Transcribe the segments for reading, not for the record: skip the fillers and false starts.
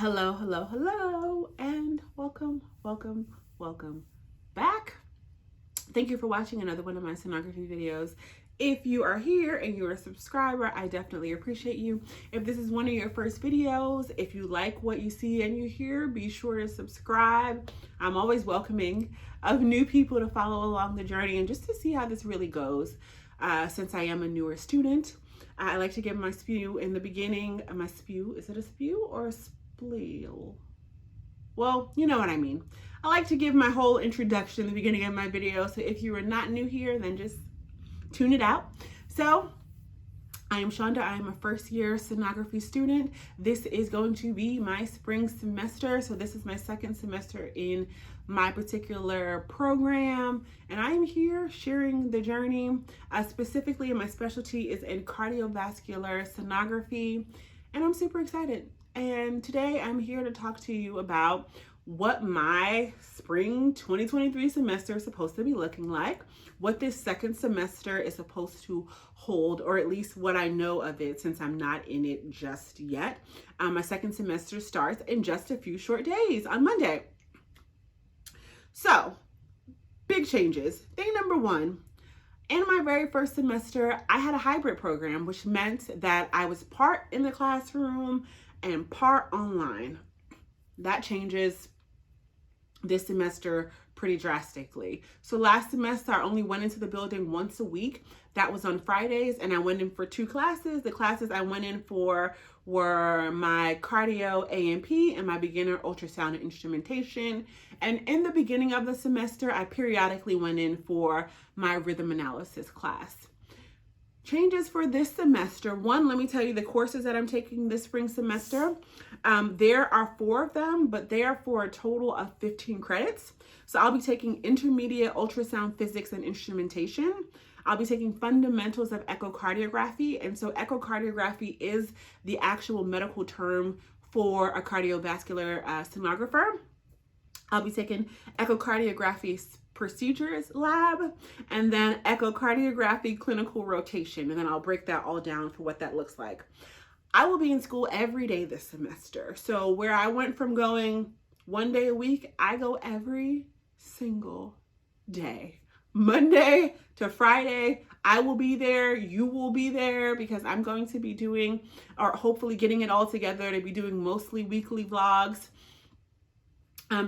Hello, and welcome back. Thank you for watching another one of my sonography videos. If you are here and you're a subscriber, I definitely appreciate you. If this is one of your first videos, if you like what you see and you hear, be sure to subscribe. I'm always welcoming of new people to follow along the journey and just to see how this really goes. Since I am a newer student, I like to give my spew in the beginning. My spew, is it a spew or a spleel? Well, you know what I mean. I like to give my whole introduction in the beginning of my video. So if you are not new here, then just tune it out. So I am Shonda. I am a first year sonography student. This is going to be my spring semester. So this is my second semester in my particular program. And I am here sharing the journey. Specifically, my specialty is in cardiovascular sonography. And I'm super excited. And today I'm here to talk to you about what my spring 2023 semester is supposed to be looking like, what this second semester is supposed to hold, or at least what I know of it since I'm not in it just yet. My second semester starts in just a few short days on Monday. So, big changes. Thing number one, in my very first semester, I had a hybrid program, which meant that I was part in the classroom and part online. That changes this semester pretty drastically. So last semester, I only went into the building once a week. That was on Fridays, and I went in for 2 classes. The classes I went in for were my cardio A&P and my beginner ultrasound and instrumentation. And in the beginning of the semester, I periodically went in for my rhythm analysis class. Changes for this semester. One, let me tell you the courses that I'm taking this spring semester. There are 4 of them, but they are for a total of 15 credits. So I'll be taking intermediate ultrasound physics and instrumentation. I'll be taking fundamentals of echocardiography. And so echocardiography is the actual medical term for a cardiovascular sonographer. I'll be taking echocardiography procedures lab, and then echocardiography clinical rotation, and then I'll break that all down for what that looks like. I will be in school every day this semester. So where I went from going 1 day a week, I go every single day. Monday to Friday, I will be there. You will be there because I'm going to be doing, or hopefully getting it all together to be doing mostly weekly vlogs.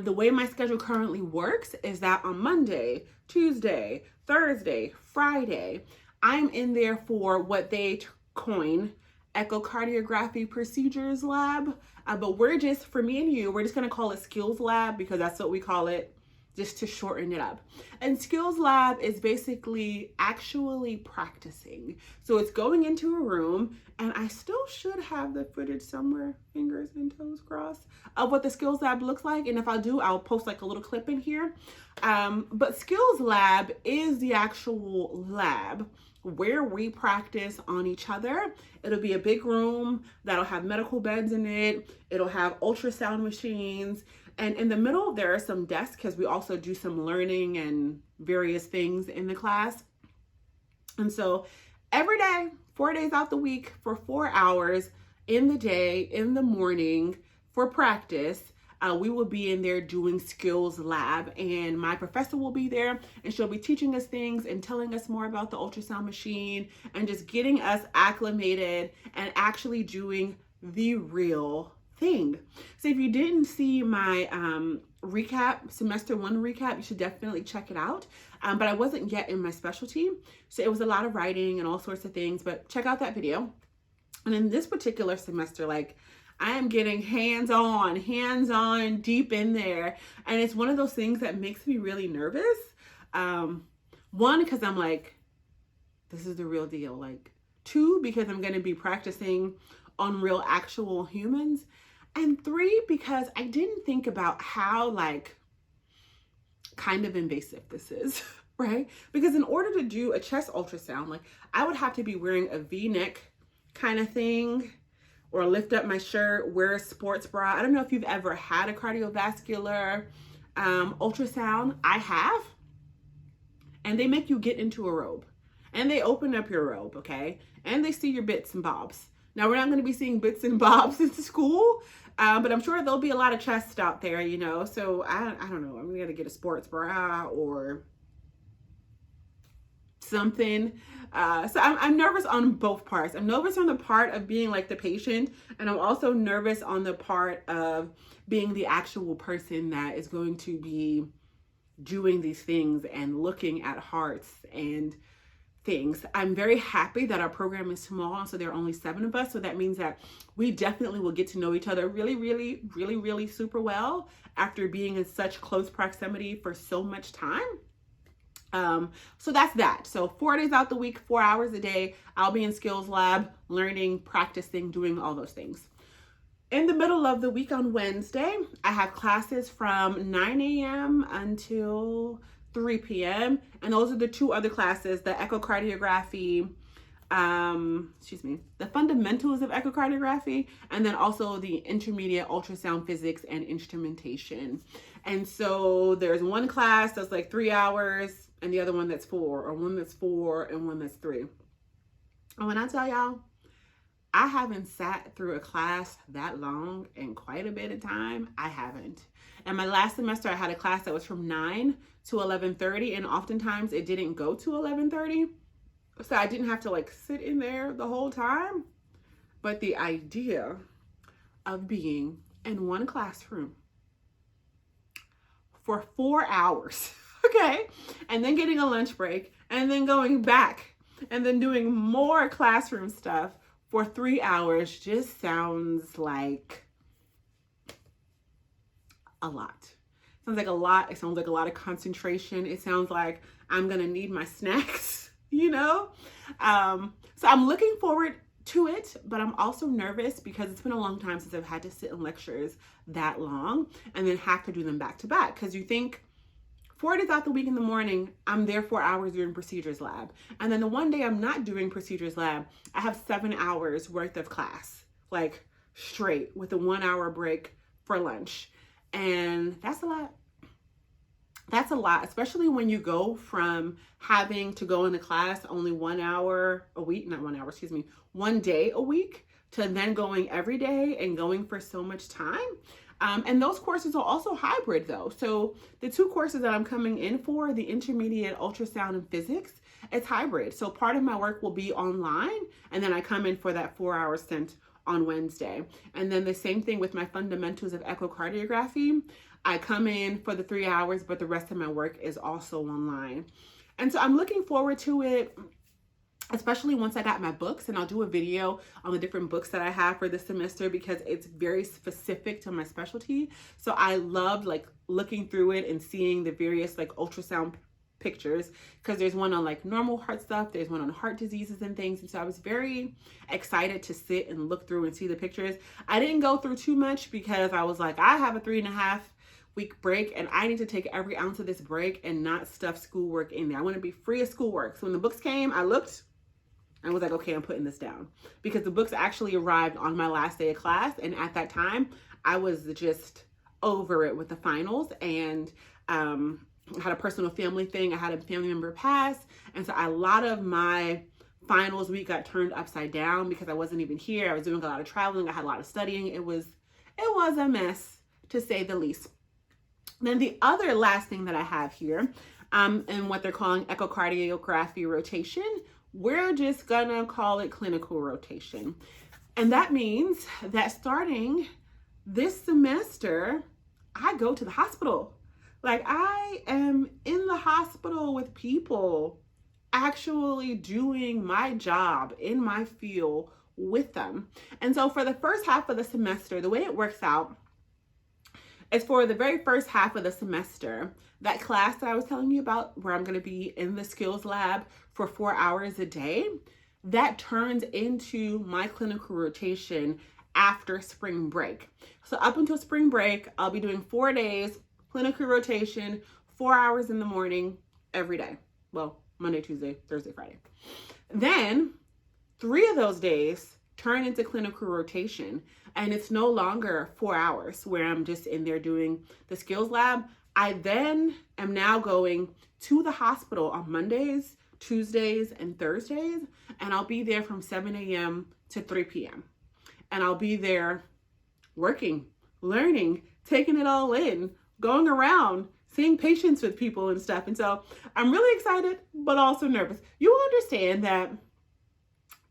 The way my schedule currently works is that on Monday, Tuesday, Thursday, Friday, I'm in there for what they coin echocardiography procedures lab. But we're just, for me and you, we're just going to call it skills lab because that's what we call it, just to shorten it up. And skills lab is basically actually practicing. So it's going into a room, and I still should have the footage somewhere, fingers and toes crossed, of what the skills lab looks like. And if I do, I'll post like a little clip in here. But skills lab is the actual lab where we practice on each other. It'll be a big room that'll have medical beds in it. It'll have ultrasound machines. And in the middle, there are some desks because we also do some learning and various things in the class. And so every day, 4 days out the week for 4 hours in the day, in the morning for practice, we will be in there doing skills lab, and my professor will be there, and she'll be teaching us things and telling us more about the ultrasound machine and just getting us acclimated and actually doing the real thing. So if you didn't see my recap, semester 1 recap, you should definitely check it out. But I wasn't yet in my specialty, so it was a lot of writing and all sorts of things, but check out that video. And in this particular semester, like, I am getting hands-on, deep in there. And it's one of those things that makes me really nervous. One, because I'm like, this is the real deal. Like, 2, because I'm going to be practicing on real actual humans. And 3, because I didn't think about how, like, kind of invasive this is, right? Because in order to do a chest ultrasound, like, I would have to be wearing a V-neck kind of thing, or lift up my shirt, wear a sports bra. I don't know if you've ever had a cardiovascular ultrasound. I have. And they make you get into a robe. And they open up your robe, okay? And they see your bits and bobs. Now, we're not going to be seeing bits and bobs in school, But I'm sure there'll be a lot of chests out there, you know. So I don't know. I'm gonna get a sports bra or something. So I'm nervous on both parts. I'm nervous on the part of being like the patient, and I'm also nervous on the part of being the actual person that is going to be doing these things and looking at hearts and things. I'm very happy that our program is small, so there are only 7 of us. So that means that we definitely will get to know each other really super well after being in such close proximity for so much time. So that's that. So 4 days out the week, 4 hours a day, I'll be in skills lab, learning, practicing, doing all those things. In the middle of the week on Wednesday, I have classes from 9 a.m. until 3 p.m. And those are the 2 other classes, the echocardiography, the fundamentals of echocardiography, and then also the intermediate ultrasound physics and instrumentation. And so there's one class that's like 3 hours and the other one that's 4, or one that's 4 and one that's 3. And when I tell y'all, I haven't sat through a class that long in quite a bit of time. I haven't. And my last semester, I had a class that was from 9 to 11:30, and oftentimes it didn't go to 11:30. So I didn't have to like sit in there the whole time. But the idea of being in one classroom for 4 hours, okay, and then getting a lunch break, and then going back, and then doing more classroom stuff for 3 hours just sounds like a lot. Sounds like a lot. It sounds like a lot of concentration. It sounds like I'm gonna need my snacks, you know? So I'm looking forward to it, but I'm also nervous because it's been a long time since I've had to sit in lectures that long and then have to do them back to back. Because you think 4 days out the week in the morning, I'm there 4 hours doing procedures lab. And then the one day I'm not doing procedures lab, I have 7 hours worth of class, like straight with a 1 hour break for lunch. And that's a lot. That's a lot, especially when you go from having to go into class only 1 hour a week, not 1 hour, 1 day a week, to then going every day and going for so much time. And those courses are also hybrid though. So the 2 courses that I'm coming in for, the intermediate ultrasound and physics, it's hybrid. So part of my work will be online, and then I come in for that 4 hour stint on Wednesday. And then the same thing with my fundamentals of echocardiography. I come in for the 3 hours, but the rest of my work is also online. And so I'm looking forward to it, especially once I got my books, and I'll do a video on the different books that I have for this semester because it's very specific to my specialty. So I loved like looking through it and seeing the various like ultrasound pictures, because there's one on like normal heart stuff, there's one on heart diseases and things. And so I was very excited to sit and look through and see the pictures. I didn't go through too much because I was like, I have a 3.5 week break and I need to take every ounce of this break and not stuff schoolwork in there. I want to be free of schoolwork. So when the books came, I looked and was like, okay, I'm putting this down, because the books actually arrived on my last day of class. And at that time I was just over it with the finals, and I had a personal family thing. I had a family member pass. And so a lot of my finals week got turned upside down because I wasn't even here. I was doing a lot of traveling. I had a lot of studying. It was a mess, to say the least. Then the other last thing that I have here, in what they're calling echocardiography rotation, we're just gonna call it clinical rotation. And that means that starting this semester, I go to the hospital. Like, I am in the hospital with people, actually doing my job in my field with them. And so for the first half of the semester, the way it works out is for the very first half of the semester, that class that I was telling you about, where I'm going to be in the skills lab for 4 hours a day, that turns into my clinical rotation after spring break. So up until spring break, I'll be doing 4 days clinical rotation, 4 hours in the morning every day. Well, Monday, Tuesday, Thursday, Friday. Then 3 of those days turn into clinical rotation, and it's no longer 4 hours where I'm just in there doing the skills lab. I then am now going to the hospital on Mondays, Tuesdays, and Thursdays, and I'll be there from 7 a.m. to 3 p.m. And I'll be there working, learning, taking it all in, going around, seeing patients with people and stuff. And so I'm really excited, but also nervous. You will understand that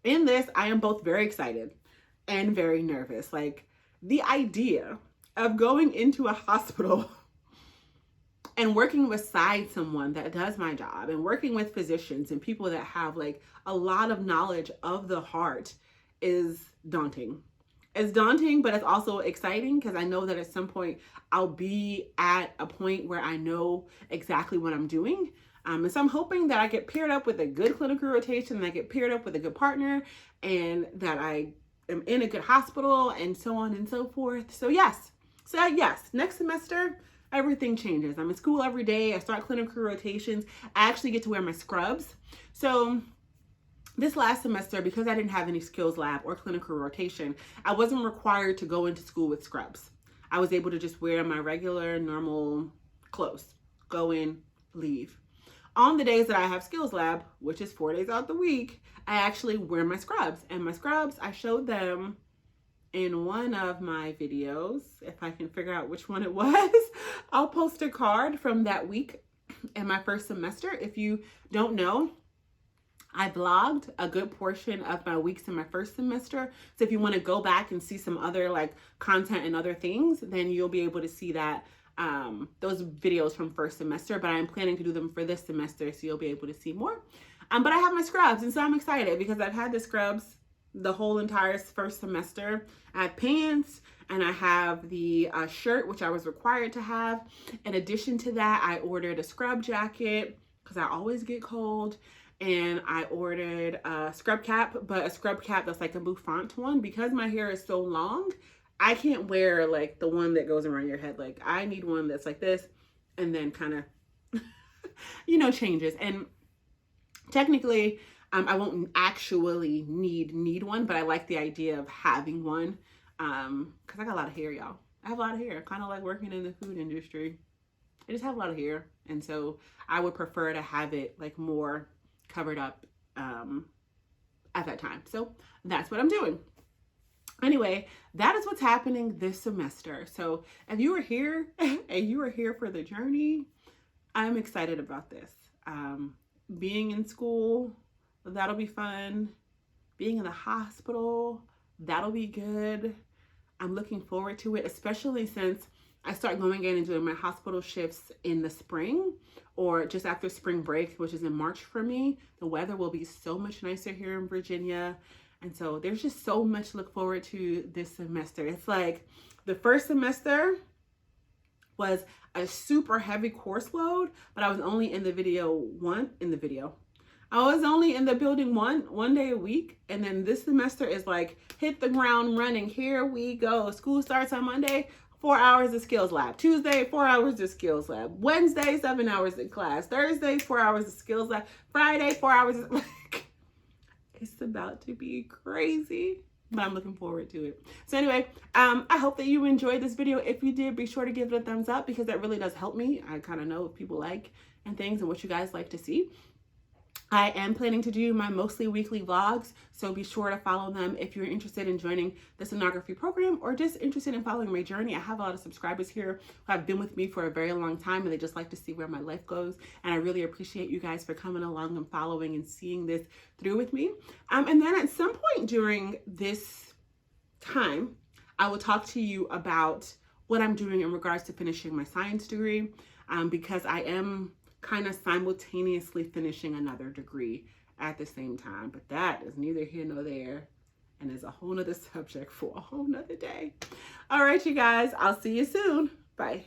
in this, I am both very excited and very nervous. Like, the idea of going into a hospital and working beside someone that does my job and working with physicians and people that have like a lot of knowledge of the heart is daunting. It's daunting, but it's also exciting because I know that at some point I'll be at a point where I know exactly what I'm doing. And so I'm hoping that I get paired up with a good clinical rotation, and I get paired up with a good partner, and that I am in a good hospital, and so on and so forth. So yes, next semester, everything changes. I'm in school every day. I start clinical rotations. I actually get to wear my scrubs. So this last semester, because I didn't have any skills lab or clinical rotation, I wasn't required to go into school with scrubs. I was able to just wear my regular, normal clothes, go in, leave. On the days that I have skills lab, which is 4 days out the week, I actually wear my scrubs. And my scrubs, I showed them in one of my videos. If I can figure out which one it was, I'll post a card from that week in my first semester. If you don't know, I vlogged a good portion of my weeks in my first semester. So if you want to go back and see some other like content and other things, then you'll be able to see that those videos from first semester, but I'm planning to do them for this semester, so you'll be able to see more. But I have my scrubs, and so I'm excited because I've had the scrubs the whole entire first semester. I have pants, and I have the shirt, which I was required to have. In addition to that, I ordered a scrub jacket because I always get cold, and I ordered a scrub cap, but a scrub cap that's like a bouffant one. Because my hair is so long, I can't wear like the one that goes around your head. Like, I need one that's like this and then kind of, changes. And technically, I won't actually need one, but I like the idea of having one because I got a lot of hair, y'all. I have a lot of hair, kind of like working in the food industry. I just have a lot of hair. And so I would prefer to have it like more covered up at that time. So that's what I'm doing. Anyway, that is what's happening this semester. So if you are here and you are here for the journey, I'm excited about this. Being in school, that'll be fun. Being in the hospital, that'll be good. I'm looking forward to it, especially since I start going in and doing my hospital shifts in the spring or just after spring break, which is in March for me. The weather will be so much nicer here in Virginia. And so there's just so much to look forward to this semester. It's like the first semester was a super heavy course load, but I was only in the I was only in the building one day a week. And then this semester is like hit the ground running. Here we go. School starts on Monday, 4 hours of skills lab. Tuesday, 4 hours of skills lab. Wednesday, 7 hours in class. Thursday, 4 hours of skills lab. Friday, 4 hours of like, it's about to be crazy, but I'm looking forward to it. So anyway, I hope that you enjoyed this video. If you did, be sure to give it a thumbs up because that really does help me. I kind of know what people like and things and what you guys like to see. I am planning to do my mostly weekly vlogs, so be sure to follow them if you're interested in joining the sonography program or just interested in following my journey. I have a lot of subscribers here who have been with me for a very long time and they just like to see where my life goes. And I really appreciate you guys for coming along and following and seeing this through with me. And then at some point during this time, I will talk to you about what I'm doing in regards to finishing my science degree because I am kind of simultaneously finishing another degree at the same time, but that is neither here nor there and is a whole nother subject for a whole nother day. All right, you guys, I'll see you soon. Bye.